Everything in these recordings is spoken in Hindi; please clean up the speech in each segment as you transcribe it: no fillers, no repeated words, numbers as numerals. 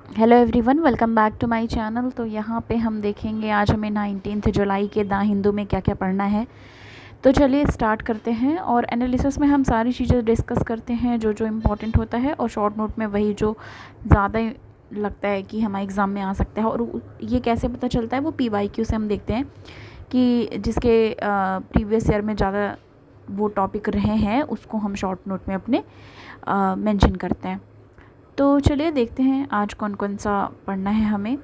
Hello everyone, welcome back to my channel. तो यहाँ पे हम देखेंगे आज हमें 19 जुलाई के द हिंदू में क्या क्या पढ़ना है। तो चलिए स्टार्ट करते हैं। और एनालिसिस में हम सारी चीज़ें डिस्कस करते हैं जो जो इम्पोर्टेंट होता है, और शॉर्ट नोट में वही जो ज़्यादा लगता है कि हमारे एग्ज़ाम में आ सकता है। और ये कैसे पता चलता है, वो PYQ से हम देखते हैं कि जिसके प्रीवियस ईयर में ज़्यादा वो टॉपिक रहे हैं उसको हम शॉर्ट नोट में अपने मेंशन करते हैं। तो चलिए देखते हैं आज कौन कौन सा पढ़ना है हमें।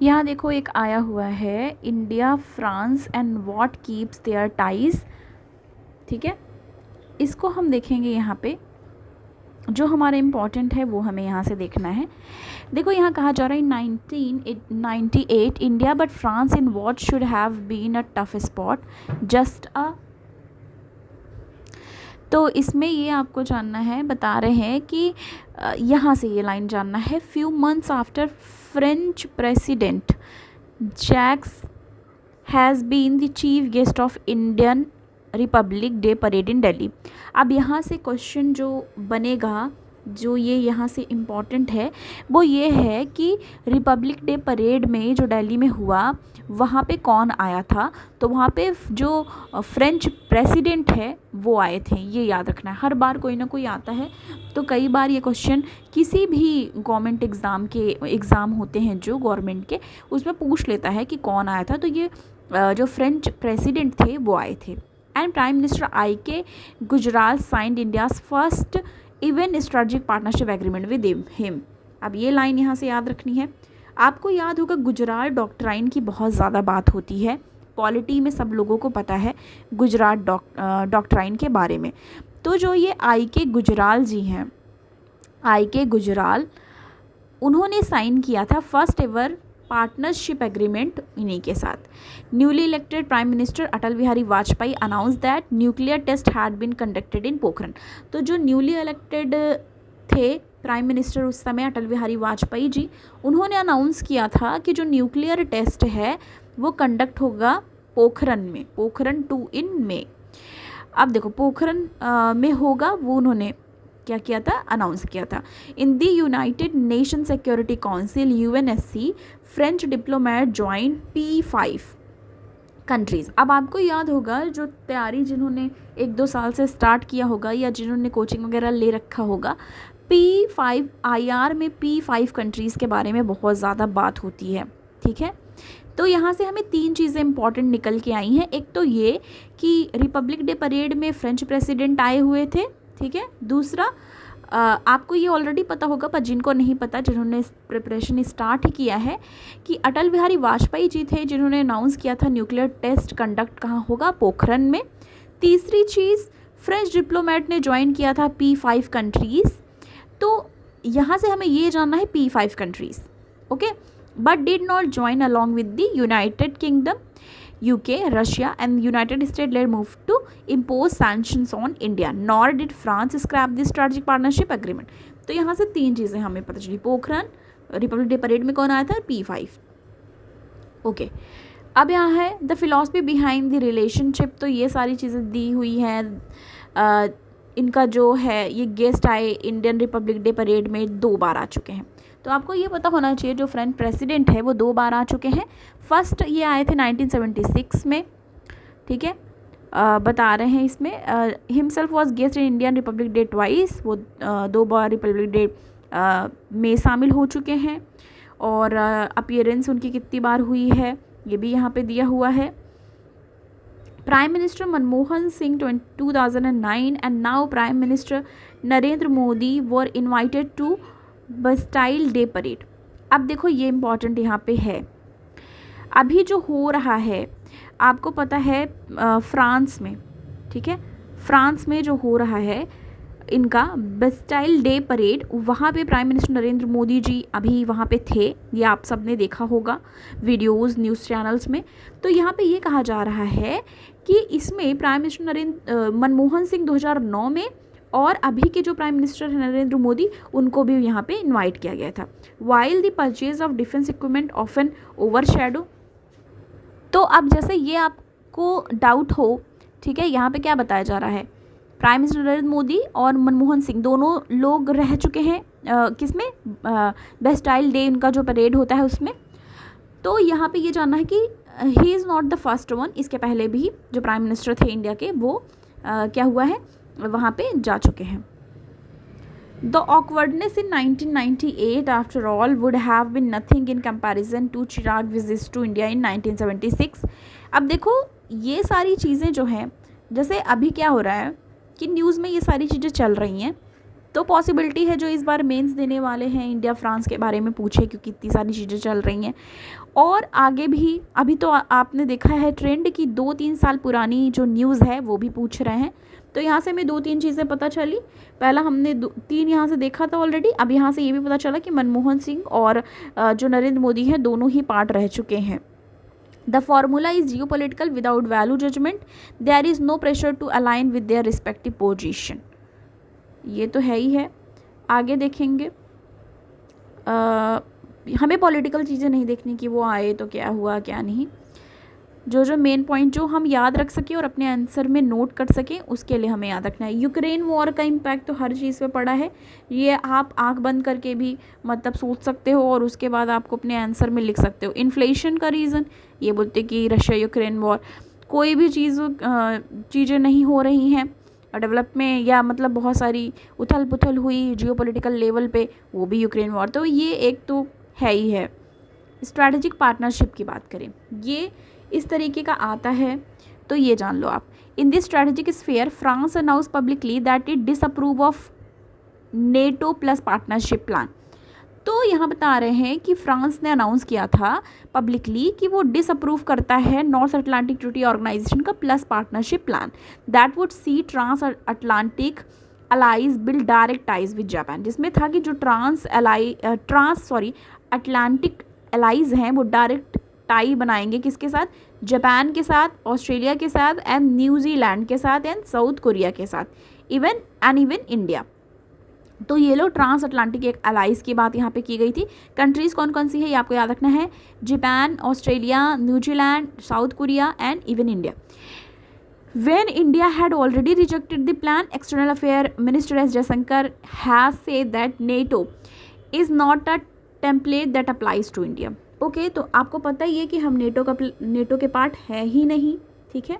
यहाँ देखो एक आया हुआ है, India France and what keeps their ties. ठीक है, इसको हम देखेंगे। यहाँ पे जो हमारा इम्पॉर्टेंट है वो हमें यहाँ से देखना है। देखो यहाँ कहा जा रहा है 1998 India but France in what should have been a tough spot just a. तो इसमें ये आपको जानना है, बता रहे हैं कि यहाँ से ये लाइन जानना है। Few months after French president Jacques has been the chief guest of Indian republic day parade in Delhi. अब यहाँ से क्वेश्चन जो बनेगा, जो ये यहाँ से इम्पॉर्टेंट है, वो ये है कि रिपब्लिक डे परेड में जो दिल्ली में हुआ वहाँ पे कौन आया था। तो वहाँ पे जो फ्रेंच प्रेसिडेंट है वो आए थे, ये याद रखना है। हर बार कोई ना कोई आता है, तो कई बार ये क्वेश्चन किसी भी गवर्नमेंट एग्ज़ाम होते हैं जो गवर्नमेंट के, उसमें पूछ लेता है कि कौन आया था। तो ये जो फ्रेंच प्रेसिडेंट थे वो आए थे। And prime minister IK Gujral signed India's first even strategic partnership agreement with him. अब ये लाइन यहाँ से याद रखनी है। आपको याद होगा गुजरात डॉक्ट्राइन की बहुत ज़्यादा बात होती है, पॉलिटी में सब लोगों को पता है गुजरात डॉक्ट्राइन के बारे में। तो जो ये IK गुजराल जी हैं, IK गुजराल, उन्होंने साइन किया था फर्स्ट एवर पार्टनरशिप एग्रीमेंट इन्हीं के साथ। Newly elected prime minister Atal Bihari Vajpayee announce that nuclear test had been conducted in Pokhran. तो जो न्यूली इलेक्टेड थे प्राइम मिनिस्टर उस समय अटल बिहारी वाजपेयी जी, उन्होंने अनाउंस किया था कि जो न्यूक्लियर टेस्ट है वो कंडक्ट होगा पोखरण में, पोखरण 2 इन में। अब देखो पोखरण में होगा, वो उन्होंने क्या किया था, अनाउंस किया था। In the United nation security council UNSC French diplomat join P5 countries. अब आपको याद होगा, जो तैयारी जिन्होंने 1-2 साल से स्टार्ट किया होगा या जिन्होंने कोचिंग वगैरह ले रखा होगा, P5 IR में P5 कंट्रीज़ के बारे में बहुत ज़्यादा बात होती है। ठीक है, तो यहाँ से हमें 3 चीज़ें इंपॉर्टेंट निकल के आई हैं। एक तो ये कि रिपब्लिक डे परेड में फ्रेंच प्रेसिडेंट आए हुए थे। ठीक है, दूसरा आपको ये ऑलरेडी पता होगा, पर जिनको नहीं पता, जिन्होंने प्रिपरेशन स्टार्ट ही किया है, कि अटल बिहारी वाजपेयी जी थे जिन्होंने अनाउंस किया था न्यूक्लियर टेस्ट कंडक्ट कहाँ होगा, पोखरण में। तीसरी चीज़, फ्रेंच डिप्लोमेट ने ज्वाइन किया था P5 कंट्रीज़। तो यहाँ से हमें ये जानना है P5 countries, okay, but did not join along with the United kingdom, UK, Russia and United States led move to impose sanctions on India, nor did France scrap the strategic partnership agreement। तो यहाँ से 3 चीज़ें हमें पता चली। पोखरण, रिपब्लिक डे परेड में कौन आया था, P5। ओके, अब यहाँ है the philosophy behind the relationship. तो ये सारी चीज़ें दी हुई हैं। इनका जो है, ये गेस्ट आए इंडियन रिपब्लिक डे परेड में 2 बार आ चुके हैं। तो आपको ये पता होना चाहिए जो फ्रेंच प्रेसिडेंट है वो 2 बार आ चुके हैं। फर्स्ट ये आए थे 1976 में। ठीक है, बता रहे हैं इसमें himself was guest in Indian republic day twice. वो 2 बार रिपब्लिक डे में शामिल हो चुके हैं। और अपीयरेंस उनकी कितनी बार हुई है ये भी यहाँ पे दिया हुआ है। Prime minister Manmohan Singh 2009 and now prime minister Narendra Modi were invited to Bastille day parade. अब देखो ये इम्पॉर्टेंट यहाँ पे है, अभी जो हो रहा है आपको पता है फ्रांस में। ठीक है, फ्रांस में जो हो रहा है इनका बस्टाइल डे परेड, वहाँ पे प्राइम मिनिस्टर नरेंद्र मोदी जी अभी वहाँ पे थे, ये आप सब ने देखा होगा वीडियोस न्यूज़ चैनल्स में। तो यहाँ पे ये कहा जा रहा है कि इसमें प्राइम मिनिस्टर मनमोहन सिंह 2009 में, और अभी के जो प्राइम मिनिस्टर हैं नरेंद्र मोदी, उनको भी यहाँ पे इनवाइट किया गया था। While the purchase of defence equipment often overshadow. तो अब जैसे ये आपको डाउट हो, ठीक है, यहाँ पे क्या बताया जा रहा है, प्राइम मिनिस्टर नरेंद्र मोदी और मनमोहन सिंह दोनों लोग रह चुके हैं किसमें, बेस्टाइल डे उनका जो परेड होता है उसमें। तो यहाँ पे ये जानना है कि he is not the first one, इसके पहले भी जो प्राइम मिनिस्टर थे इंडिया के वो क्या हुआ है, वहाँ पे जा चुके हैं। The awkwardness in 1998 after all would have been nothing in comparison to Chirac's visits to India in 1976। अब देखो ये सारी चीज़ें जो हैं, जैसे अभी क्या हो रहा है कि न्यूज़ में ये सारी चीज़ें चल रही हैं, तो पॉसिबिलिटी है जो इस बार मेंस देने वाले हैं इंडिया फ्रांस के बारे में पूछे, क्योंकि इतनी सारी चीज़ें चल रही हैं। और आगे भी अभी तो आपने देखा है ट्रेंड की 2-3 साल पुरानी जो न्यूज़ है वो भी पूछ रहे हैं। तो यहाँ से हमें 2-3 चीज़ें पता चली। पहला हमने 3 यहाँ से देखा था ऑलरेडी, अब यहाँ से ये भी पता चला कि मनमोहन सिंह और जो नरेंद्र मोदी हैं दोनों ही पार्ट रह चुके हैं। The formula is geopolitical without value judgement, there is no pressure to align with their respective position. ये तो है ही है। आगे देखेंगे, हमें पॉलिटिकल चीज़ें नहीं देखनी कि वो आए तो क्या हुआ क्या नहीं, जो मेन पॉइंट जो हम याद रख सकें और अपने आंसर में नोट कर सकें उसके लिए हमें याद रखना है। यूक्रेन वॉर का इम्पैक्ट तो हर चीज़ पे पड़ा है, ये आप आंख बंद करके भी मतलब सोच सकते हो और उसके बाद आपको अपने आंसर में लिख सकते हो। इन्फ्लेशन का रीज़न ये बोलते कि रशिया यूक्रेन वॉर, कोई भी चीज़ें नहीं हो रही हैं डेवलप में, या मतलब बहुत सारी उथल पुथल हुई जियोपॉलिटिकल लेवल पे, वो भी यूक्रेन वॉर, तो ये एक तो है ही है। स्ट्रैटेजिक पार्टनरशिप की बात करें, ये इस तरीके का आता है, तो ये जान लो आप। In this strategic sphere France announce publicly that it disapprove of NATO plus partnership plan. तो यहाँ बता रहे हैं कि फ्रांस ने अनाउंस किया था पब्लिकली कि वो डिसअप्रूव करता है नॉर्थ अटलांटिक ट्रीटी ऑर्गेनाइजेशन का plus partnership plan that would see transatlantic allies build direct ties with Japan, जिसमें था कि जो अटलांटिक अलाइज हैं वो डायरेक्ट टाई बनाएंगे किसके साथ, जापान के साथ, ऑस्ट्रेलिया के साथ एंड न्यूजीलैंड के साथ एंड साउथ कोरिया के साथ, इवन इंडिया। तो ये लो ट्रांस अटलांटिक एक अलाइज की बात यहाँ पे की गई थी। कंट्रीज़ कौन कौन सी है ये आपको याद रखना है, Japan, Australia, New Zealand, south Korea and even India. When India had already rejected the plan, External Affairs Minister S. Jaishankar has said that NATO is not a template that applies to India. Okay तो आपको पता ही है कि हम नेटो के पार्ट है ही नहीं, ठीक है,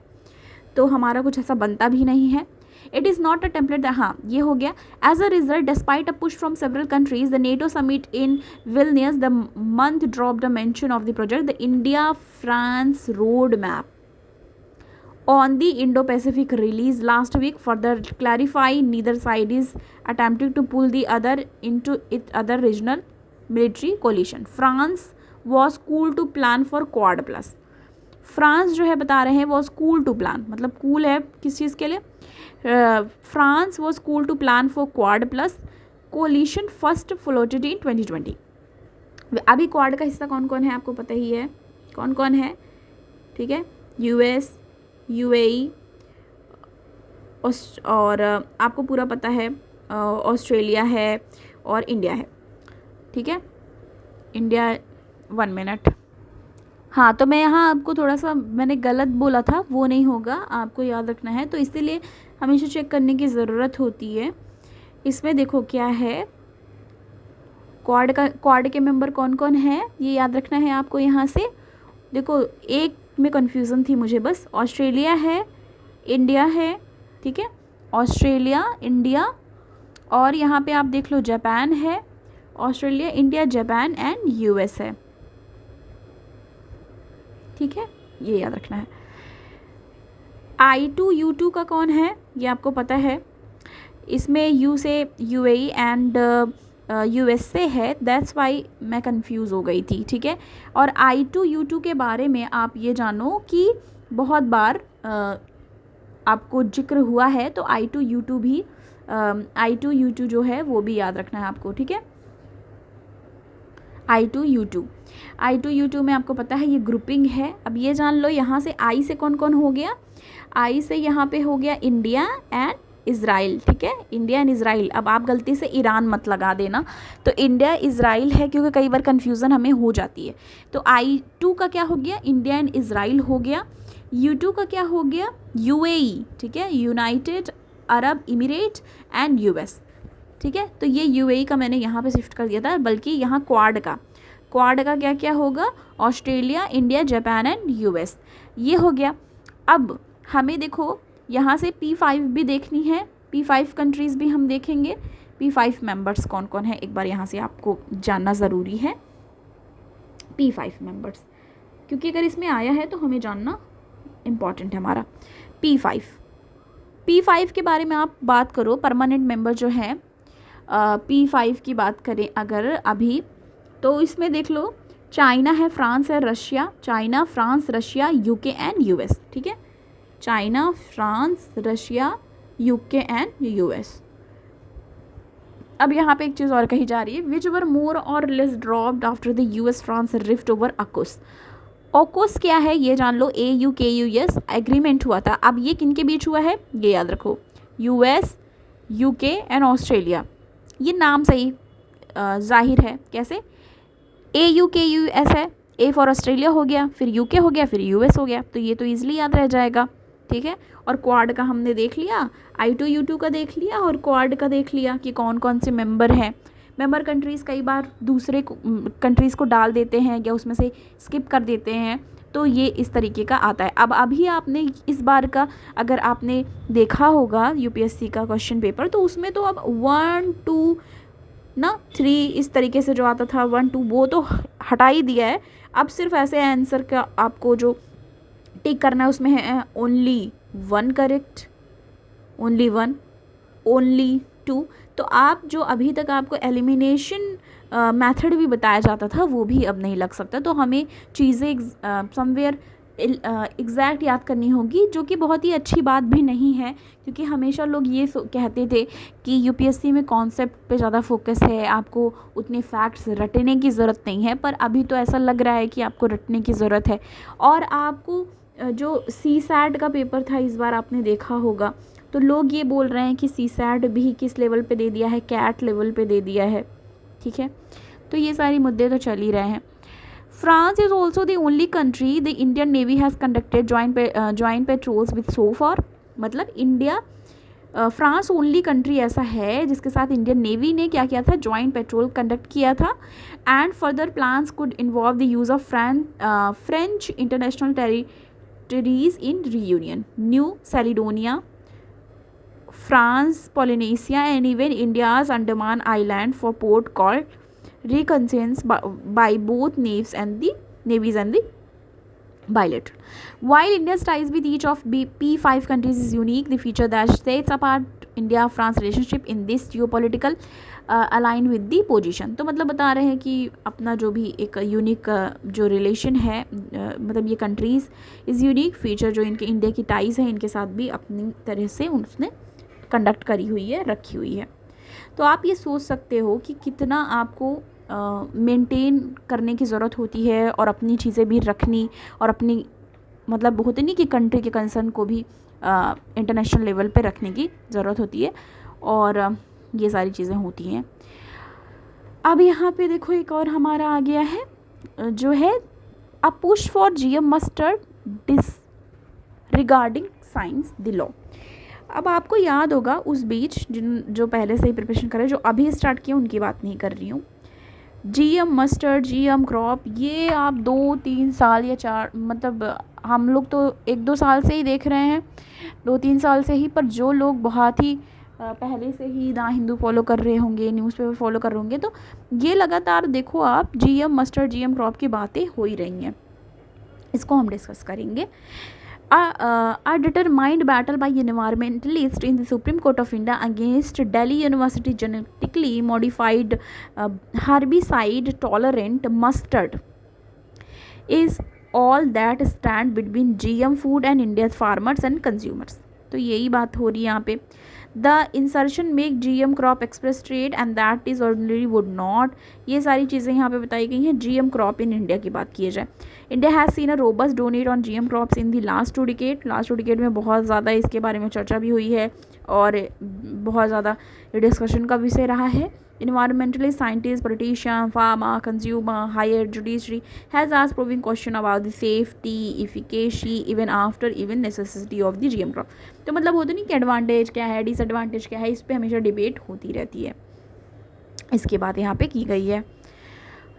तो हमारा कुछ ऐसा बनता भी नहीं है। It is not a template, हाँ ये हो गया। As a result despite a push from several countries the NATO summit in Vilnius the month drop the mention of the project the India France road map on the Indo-Pacific release last week. Further clarify, neither side is attempting to pull the other into its other regional military coalition. France was cool to plan for Quad Plus. France जो है बता रहे हैं was cool to plan, मतलब cool है किस चीज़ के लिए, France was cool to plan for Quad Plus coalition first floated in 2020. अभी क्वाड का हिस्सा कौन कौन है आपको पता ही है, कौन कौन है, ठीक है, यूएस, यूएई और आपको पूरा पता है ऑस्ट्रेलिया है और इंडिया है, ठीक है, इंडिया 1 मिनट। हाँ तो मैं यहाँ आपको थोड़ा सा मैंने गलत बोला था, वो नहीं होगा, आपको याद रखना है, तो इसीलिए हमेशा चेक करने की ज़रूरत होती है। इसमें देखो क्या है, क्वाड के मेंबर कौन कौन है ये याद रखना है आपको। यहाँ से देखो एक में कन्फ्यूज़न थी मुझे बस, ऑस्ट्रेलिया है, इंडिया है, ठीक है, ऑस्ट्रेलिया, इंडिया, और यहाँ पे आप देख लो जापान है, Australia, India, Japan and US है, ठीक है, ये याद रखना है। I2U2 का कौन है ये आपको पता है, इसमें यू से यूएई एंड USA है, दैट्स वाई मैं कंफ्यूज हो गई थी, ठीक है। और I2U2 के बारे में आप ये जानो कि बहुत बार आपको जिक्र हुआ है, तो I2U2 जो है वो भी याद रखना है आपको, ठीक है। I2U2 में आपको पता है ये ग्रुपिंग है। अब ये जान लो यहाँ से I से कौन कौन हो गया, I से यहाँ पे हो गया इंडिया एंड इज़राइल, ठीक है, इंडिया एंड इज़राइल। अब आप गलती से ईरान मत लगा देना, तो इंडिया इज़राइल है, क्योंकि कई बार कन्फ्यूज़न हमें हो जाती है। तो I2 का क्या हो गया, इंडिया एंड इज़राइल हो गया। U2 का क्या हो गया, UAE, ठीक है, United Arab emirate and US. ठीक है, तो ये यूएई का मैंने यहाँ पे शिफ्ट कर दिया था, बल्कि यहाँ क्वाड का क्या क्या होगा, Australia, India, Japan and US, ये हो गया। अब हमें देखो यहाँ से P5 भी देखनी है, P5 कंट्रीज़ भी हम देखेंगे। P5 मेंबर्स कौन कौन है, एक बार यहाँ से आपको जानना ज़रूरी है P5 मेंबर्स, क्योंकि अगर इसमें आया है तो हमें जानना इम्पॉर्टेंट है हमारा। P5 के बारे में आप बात करो, परमानेंट मेंबर जो है P5 की बात करें अगर अभी, तो इसमें देख लो चाइना है, फ्रांस है, Russia, China, France, Russia, UK and US. ठीक है, China, France, Russia, UK and US. अब यहाँ पे एक चीज़ और कही जा रही है, विच वर मोर और less dropped after the US France rift over AUKUS। ऑकोस क्या है ये जान लो, AUKUS एग्रीमेंट हुआ था। अब ये किन के बीच हुआ है ये याद रखो, यूएस, यूके एंड ऑस्ट्रेलिया। ये नाम सही जाहिर है, कैसे AUKUS है, A फॉर ऑस्ट्रेलिया हो गया, फिर यूके हो गया, फिर यूएस हो गया, तो ये तो ईजिली याद रह जाएगा। ठीक है, और क्वाड का हमने देख लिया, I2U2 का देख लिया और क्वाड का देख लिया कि कौन कौन से मेंबर हैं। मेंबर कंट्रीज़ कई बार दूसरे कंट्रीज़ को डाल देते हैं या उसमें से स्किप कर देते हैं, तो ये इस तरीके का आता है। अब अभी आपने इस बार का अगर आपने देखा होगा यूपीएससी का क्वेश्चन पेपर, तो उसमें तो अब 1 2 ना 3 इस तरीके से जो आता था 1 2 वो तो हटा ही दिया है। अब सिर्फ ऐसे आंसर का आपको जो टिक करना है उसमें है ओनली 1 करेक्ट, ओनली 1, ओनली 2। तो आप जो अभी तक आपको एलिमिनेशन मेथड भी बताया जाता था वो भी अब नहीं लग सकता। तो हमें चीज़ें समवेयर एग्जैक्ट याद करनी होगी, जो कि बहुत ही अच्छी बात भी नहीं है, क्योंकि हमेशा लोग ये कहते थे कि यूपीएससी में कॉन्सेप्ट पे ज़्यादा फोकस है, आपको उतने फैक्ट्स रटने की ज़रूरत नहीं है। पर अभी तो ऐसा लग रहा है कि आपको रटने की ज़रूरत है। और आपको जो CSAT का पेपर था इस बार आपने देखा होगा, तो लोग ये बोल रहे हैं कि CSAT भी किस लेवल पे दे दिया है, कैट लेवल पे दे दिया है। ठीक है, तो ये सारी मुद्दे तो चल ही रहे हैं। France is also the only country the Indian navy has conducted joint patrols with so for. मतलब इंडिया फ्रांस ओनली कंट्री ऐसा है जिसके साथ इंडियन नेवी ने क्या किया था, जॉइंट पेट्रोल कंडक्ट किया था। And further plans could involve the use of French international territories in Reunion, New Caledonia, France, Polynesia, and even India's Andaman Island for port called reconnaissance by both navies and the bilateral. While India's ties with each of P5 countries is unique, the feature that sets apart India-France relationship in this geopolitical align with the position। तो मतलब बता रहे हैं कि अपना जो भी एक यूनिक जो रिलेशन है, मतलब ये कंट्रीज़ इज़ यूनिक फीचर जो इनके इंडिया की टाइज़ हैं इनके साथ भी अपनी तरह से उसने कंडक्ट करी हुई है, रखी हुई है। तो आप ये सोच सकते हो कि कितना आपको मेंटेन करने की ज़रूरत होती है और अपनी चीज़ें भी रखनी, और अपनी मतलब होती नहीं कि कंट्री के कंसर्न को भी इंटरनेशनल लेवल पे रखने की ज़रूरत होती है, और ये सारी चीज़ें होती हैं। अब यहाँ पे देखो एक और हमारा आ गया है जो है a push for GM mustard disregarding science the law. अब आपको याद होगा उस बीच जो पहले से ही प्रिपरेशन कर रहे हैं, जो अभी स्टार्ट किए उनकी बात नहीं कर रही हूँ। GM मस्टर्ड, GM क्रॉप, ये आप 2-3 साल या 4 मतलब हम लोग तो 1-2 साल से ही देख रहे हैं, 2-3 साल से ही। पर जो लोग बहुत ही पहले से ही द हिंदू फॉलो कर रहे होंगे, न्यूज़पेपर फॉलो कर रहे होंगे, तो ये लगातार देखो आप GM मस्टर्ड, GM क्रॉप की बातें हो ही रही हैं। इसको हम डिस्कस करेंगे। A determined battle by environmentalists in the Supreme Court of India against Delhi University genetically modified herbicide tolerant mustard is all that stand between GM food and India's farmers and consumers। तो यही बात हो रही है यहाँ पे। The insertion make GM crop express trade and that is ordinary would not. ये सारी चीज़ें यहाँ पे बताई गई हैं। GM क्रॉप इन इंडिया की बात की जाए, India has seen a robust donate on GM crops in the last 2 decade. Last 2 decade में बहुत ज़्यादा इसके बारे में चर्चा भी हुई है और बहुत ज़्यादा डिस्कशन का विषय रहा है। Environmentalist, scientists, politicians, farmer, consumer, higher judiciary has asked probing question about the safety, efficacy, even necessity of the GM crop। तो मतलब होता नहीं कि एडवांटेज क्या है, डिसएडवांटेज क्या है, इस पे हमेशा डिबेट होती रहती है। इसकी बात यहाँ पे की गई है।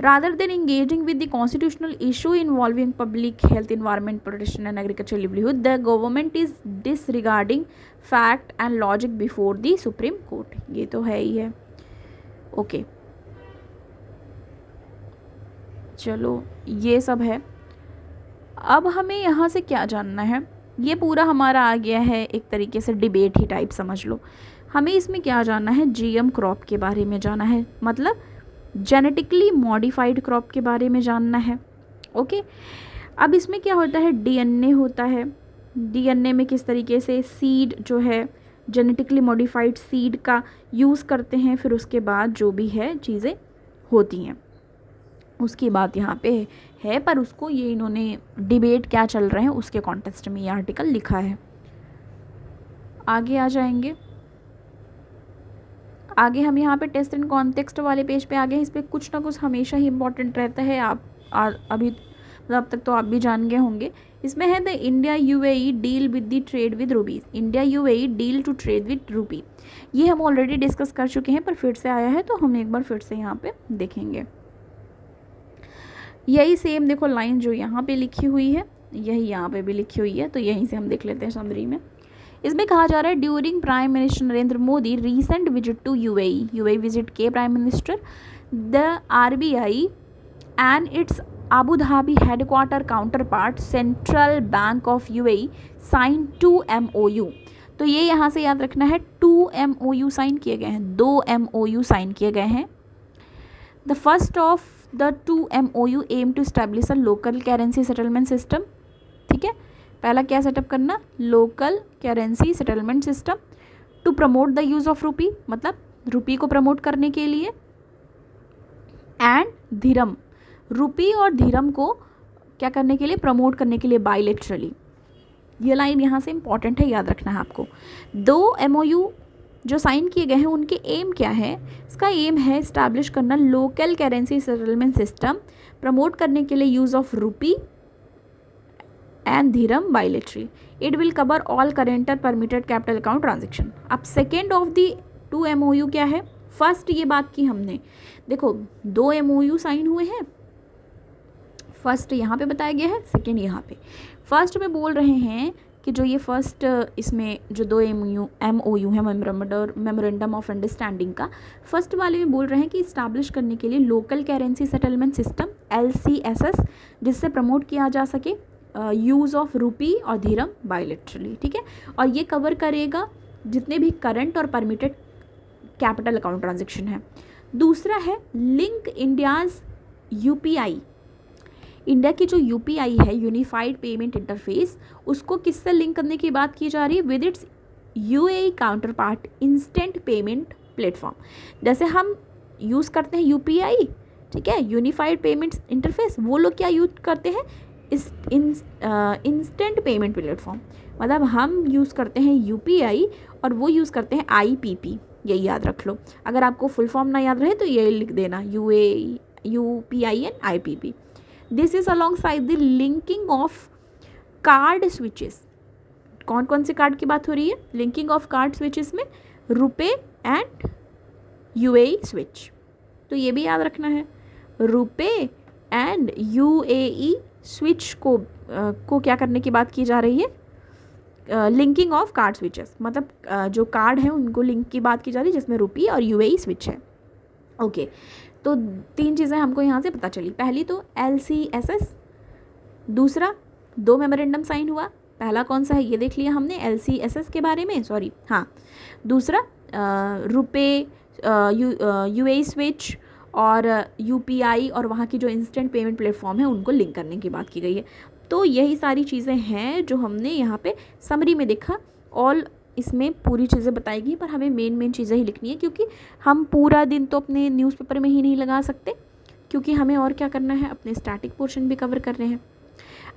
Rather than engaging with the constitutional issue involving public health, environment protection and agricultural livelihood, the government is disregarding fact and logic before the Supreme Court। ये तो है ही है। ओके चलो ये सब है। अब हमें यहाँ से क्या जानना है, ये पूरा हमारा आ गया है एक तरीके से डिबेट ही टाइप समझ लो। हमें इसमें क्या जानना है, GM क्रॉप के बारे में जाना है, मतलब जेनेटिकली मॉडिफाइड क्रॉप के बारे में जानना है। ओके अब इसमें क्या होता है, DNA होता है। DNA में किस तरीके से सीड जो है जेनेटिकली मॉडिफाइड सीड का यूज़ करते हैं, फिर उसके बाद जो भी है चीज़ें होती हैं उसकी बात यहाँ पे है। पर उसको ये इन्होंने डिबेट क्या चल रहे हैं उसके कॉन्टेक्स्ट में ये आर्टिकल लिखा है। आगे आ जाएंगे, आगे हम यहाँ पे टेस्ट एंड कॉन्टेक्स्ट वाले पेज पे आ गए। इस पर कुछ ना कुछ हमेशा ही इम्पोर्टेंट रहता है। आप अभी अब तक तो आप भी जान गए होंगे। इसमें है the India UAE deal with the trade with rupees. India UAE deal to trade with rupee, ये हम ऑलरेडी डिस्कस कर चुके हैं पर फिर से आया है तो हम एक बार फिर से यहाँ पे देखेंगे। यही सेम देखो लाइन जो यहाँ पे लिखी हुई है यही यहाँ पे भी लिखी हुई है, तो यहीं से हम देख लेते हैं समरी में। इसमें कहा जा रहा है during prime minister Narendra Modi recent visit to UAE visit के prime minister the RBI and its Abu Dhabi headquarter counterpart Central Bank of UAE signed 2 MOU। तो ये यहाँ से याद रखना है 2 MOU साइन किए गए हैं, 2 MOU साइन किए गए हैं। The first of the 2 MOU aim to establish a local currency settlement system. ठीक है, पहला क्या सेटअप करना, local currency settlement system to promote the use of rupee, मतलब रूपी को प्रमोट करने के लिए, एंड धीरम, रूपी और धीरम को क्या करने के लिए, प्रमोट करने के लिए बायलैटरली। ये लाइन यहाँ से इंपॉर्टेंट है, याद रखना है आपको। 2 MOU जो साइन किए गए हैं उनके एम क्या है, इसका एम है इस्टेब्लिश करना local currency settlement system, promote करने के लिए use of rupee and dirham bilaterally. It will cover all current permitted capital account transaction. अब सेकेंड ऑफ द 2 MOU क्या है, फर्स्ट ये बात की हमने, देखो 2 MOU साइन हुए हैं, फर्स्ट यहाँ पे बताया गया है, सेकेंड यहाँ पे। फर्स्ट में बोल रहे हैं कि जो ये फर्स्ट इसमें जो 2 MOU है मेमोरेंडम ऑफ अंडरस्टैंडिंग का, फर्स्ट वाले में बोल रहे हैं कि इस्टेब्लिश करने के लिए local currency settlement system LCSS, जिससे प्रमोट किया जा सके यूज़ ऑफ रूपी और धीरम बायलैटरली। ठीक है, और ये कवर करेगा जितने भी करंट और परमिटेड कैपिटल अकाउंट ट्रांजेक्शन है। दूसरा है लिंक इंडियाज़ UPI, इंडिया की जो UPI है यूनिफाइड पेमेंट इंटरफेस, उसको किससे लिंक करने की बात की जा रही है, with its UAE counter part instant payment platform. जैसे हम यूज़ करते हैं UPI, ठीक है, यूनिफाइड पेमेंट इंटरफेस, वो लोग क्या यूज करते हैं, इंस्टेंट पेमेंट प्लेटफॉर्म। मतलब हम यूज़ करते हैं UPI और वो यूज़ करते हैं IPP। यही याद रख लो, अगर आपको फुल फॉर्म ना याद रहे तो ये लिख देना UPI and IPP। This is alongside the linking of card switches. कौन कौन से कार्ड की बात हो रही है, लिंकिंग ऑफ कार्ड स्विचेस में रुपे एंड UAE स्विच। तो ये भी याद रखना है, रुपे एंड UAE स्विच को क्या करने की बात की जा रही है, लिंकिंग ऑफ कार्ड स्विचेस, मतलब जो कार्ड हैं उनको लिंक की बात की जा रही है जिसमें रुपी और UAE स्विच है। ओके, तो 3 चीज़ें हमको यहाँ से पता चली। पहली तो LCSS, दूसरा 2 मेमोरेंडम साइन हुआ, पहला कौन सा है ये देख लिया हमने LCSS के बारे में, सॉरी हाँ, दूसरा रुपे UAE स्विच और UPI और वहाँ की जो इंस्टेंट पेमेंट प्लेटफॉर्म है उनको लिंक करने की बात की गई है। तो यही सारी चीज़ें हैं जो हमने यहाँ पे समरी में देखा। ऑल इसमें पूरी चीज़ें बताएगी, पर हमें मेन चीज़ें ही लिखनी है, क्योंकि हम पूरा दिन तो अपने न्यूज़पेपर में ही नहीं लगा सकते, क्योंकि हमें और क्या करना है, अपने स्टैटिक पोर्शन भी कवर करने हैं।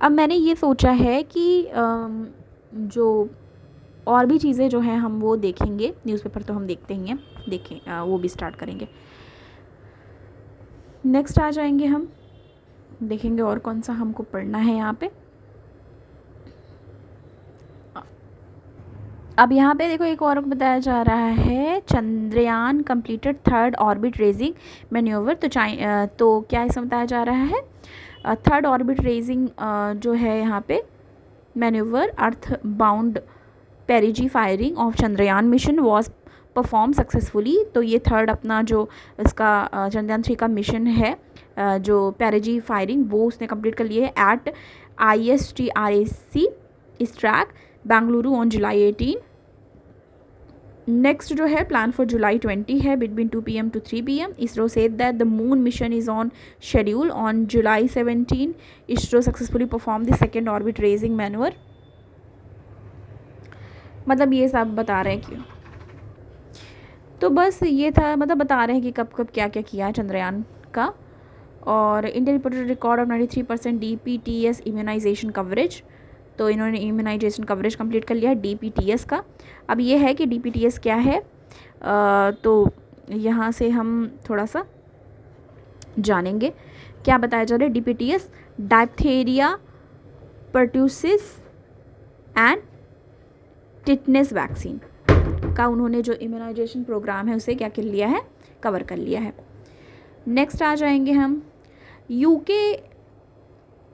अब मैंने ये सोचा है कि जो और भी चीज़ें जो हैं हम वो देखेंगे, न्यूज़पेपर तो हम देखते ही हैं, देखें वो भी स्टार्ट करेंगे। नेक्स्ट आ जाएंगे, हम देखेंगे और कौन सा हमको पढ़ना है यहाँ पे। अब यहाँ पे देखो एक और बताया जा रहा है, Chandrayaan completed third orbit raising manoeuvre. तो क्या इसमें बताया जा रहा है, थर्ड ऑर्बिट रेजिंग जो है यहाँ पे manoeuvre earth bound पेरिजी firing of Chandrayaan mission was perform successfully. तो ये थर्ड अपना जो इसका चंद्रयान 3 का मिशन है, जो पेरिजी फायरिंग, वो उसने कंप्लीट कर लिया है एट ISTRAC इस track Bengaluru on July 18। Next जो है प्लान फॉर जुलाई 20 है between 2 PM to 3 PM। ISRO said that the moon mission is on schedule on July 17। ISRO successfully perform the second orbit raising manoeuvre. मतलब ये सब बता रहे हैं क्यों, तो बस ये था, मतलब बता रहे हैं कि कब कब क्या क्या किया है चंद्रयान का। और India reported record of 93% DPTS immunisation coverage. तो इन्होंने इम्यूनाइजेशन कवरेज कंप्लीट कर लिया है DPTS का। अब ये है कि DPTS क्या है, तो यहाँ से हम थोड़ा सा जानेंगे क्या बताया जा रहा है। DPTS diphtheria pertussis and tetanus vaccine का उन्होंने जो इम्यूनाइजेशन प्रोग्राम है उसे क्या कर लिया है, कवर कर लिया है। नेक्स्ट आ जाएंगे हम, UK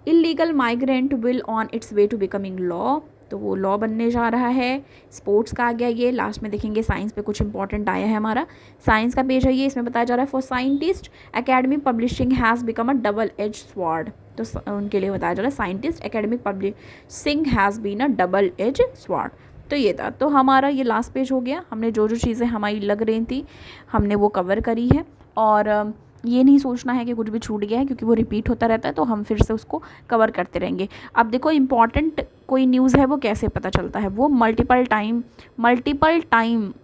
illegal migrant will on its way to becoming law. तो वो लॉ बनने जा रहा है। स्पोर्ट्स का आ गया ये, लास्ट में देखेंगे साइंस पे कुछ इंपॉर्टेंट आया है हमारा, साइंस का पेज है ये। इसमें बताया जा रहा है for scientist academic publishing has become a double edge sword. तो उनके लिए बताया जा रहा है scientist academic publishing has been a double edge sword. तो ये था, तो हमारा ये लास्ट पेज हो गया। हमने जो जो चीज़ें हमारी लग रही थी हमने वो कवर करी है, और ये नहीं सोचना है कि कुछ भी छूट गया है, क्योंकि वो रिपीट होता रहता है, तो हम फिर से उसको कवर करते रहेंगे। अब देखो इम्पॉर्टेंट कोई न्यूज़ है वो कैसे पता चलता है, वो मल्टीपल टाइम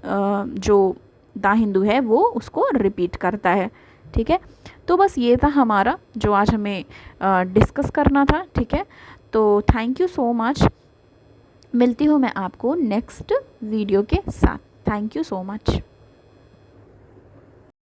जो द हिंदू है वो उसको रिपीट करता है, ठीक है। तो बस ये था हमारा जो आज हमें डिस्कस करना था, ठीक है। तो थैंक यू सो मच, मिलती हूँ मैं आपको नेक्स्ट वीडियो के साथ। Thank you so much.